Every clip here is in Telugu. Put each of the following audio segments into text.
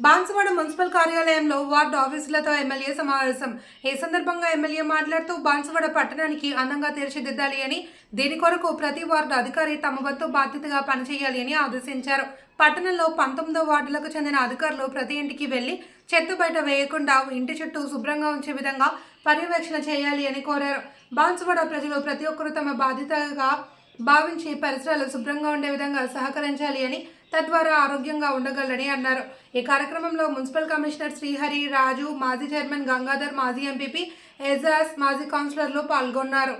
బాన్సువాడ మున్సిపల్ కార్యాలయంలో వార్డు ఆఫీసులతో ఎమ్మెల్యే సమావేశం. ఈ సందర్భంగా ఎమ్మెల్యే మాట్లాడుతూ బాన్సువాడ పట్టణానికి అందంగా తీర్చిదిద్దాలి అని, దీని కొరకు ప్రతి వార్డు అధికారి తమ వంతు బాధ్యతగా పనిచేయాలి అని ఆదేశించారు. పట్టణంలో 19వ వార్డులకు చెందిన అధికారులు ప్రతి ఇంటికి వెళ్లి చెత్త బయట వేయకుండా ఇంటి చుట్టూ శుభ్రంగా ఉంచే విధంగా పర్యవేక్షణ చేయాలి అని కోరారు. బాన్సువాడ ప్రజలు ప్రతి ఒక్కరూ తమ బాధ్యతగా భావించి పరిసరాలు శుభ్రంగా ఉండే విధంగా సహకరించాలి అని, తద్వారా ఆరోగ్యంగా ఉండగలరని అన్నారు. ఈ కార్యక్రమంలో మున్సిపల్ కమిషనర్ శ్రీహరి, రాజు, మాజీ చైర్మన్ గంగాధర్, మాజీ ఎంపీపీ ఎజాజ్, మాజీ కౌన్సిలర్లు పాల్గొన్నారు.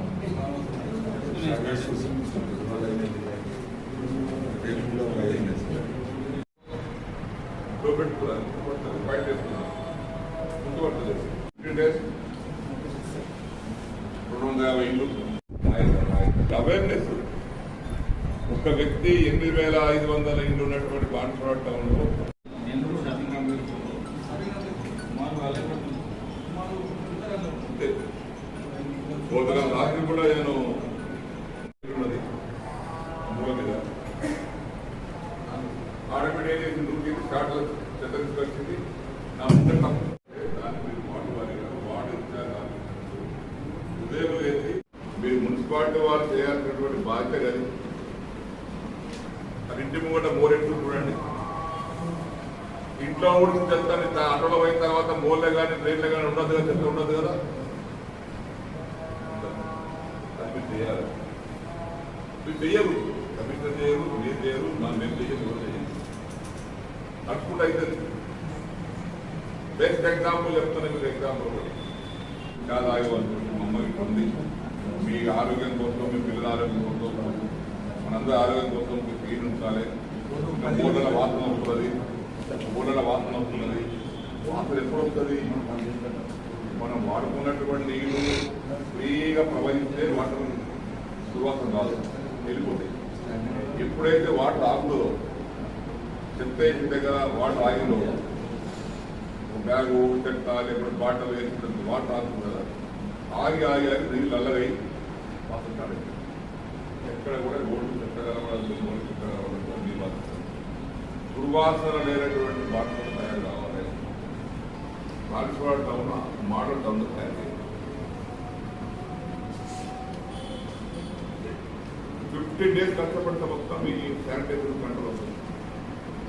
అవేర్నెస్ ఒక వ్యక్తి 8,500 ఇండ్లు ఉన్నటువంటి బాన్సువాడ టౌన్లో రాత్రి కూడా నేను ఆడబిడ్డ ఏదైతే నూటి స్టార్ట్ చెత్త వచ్చింది నా ముందు దాన్ని మీరు వార్డు వారిగా వార్డు ఉదయం వేసి మీరు మున్సిపాలిటీ వారు చేయాల్సినటువంటి బాధ్యత కానీ అది ఇంటి ముంగట మోరెట్లు చూడండి. ఇంట్లో ఊడికి చెప్తాను ఆటోలో పోయిన తర్వాత మోర్లే కానీ ట్రైన్లే కానీ ఉండదు కదా, చెప్తే ఉండదు కదా, అది మీరు చేయాలి. మీరు చెయ్యరు, కమిషనర్ చేయరు, మీరు చేయరు, మేము చెయ్యరు, ఎవరు చెయ్యరు. అనుకుంటే అవుతుంది. బెస్ట్ ఎగ్జాంపుల్ చెప్తాను. మీరు ఎగ్జాంపుల్ ఒకటి కాదు ఆగిపోతుంది. మమ్మల్ని ఉంది మీ ఆరోగ్యం కోసం, మీ పిల్లల ఆరోగ్యం కోసం, మనందరూ ఆరోగ్యం కోసం మీరు క్లీన్ ఉంచాలి. మూలల వాసన వస్తున్నది, మూలల వాసన వస్తున్నది. వాసన ఎప్పుడు వస్తుంది? మనం వాడుకున్నటువంటి నీళ్లు ఫ్రీగా ప్రవహిస్తే వాటర్ సువాసన కాదు, వెళ్ళిపోతాయి. ఎప్పుడైతే వాటర్ ఆగుతుందో, చెత్త వేసిన దగ్గర వాటర్ ఆగిందో, బ్యాగు చెత్త లేకపోతే బాటలు వేసిన వాటర్ ఆగుతుంది కదా, ఆగి ఆగి ఆగి నీళ్ళు అల్లగై వాసన కాదు. ఎక్కడ కూడా రోడ్డు చెత్తగా నీళ్ళు దుర్వాసన లేనటువంటి బాటలు తయారు కావాలి. బాన్సువాడ టౌన్ మోడల్ టౌన్ తయారు చేయాలి. 15 days కష్టపడితే మొత్తం ఈ శానిటైజర్ కంట్రోల్ వస్తుంది.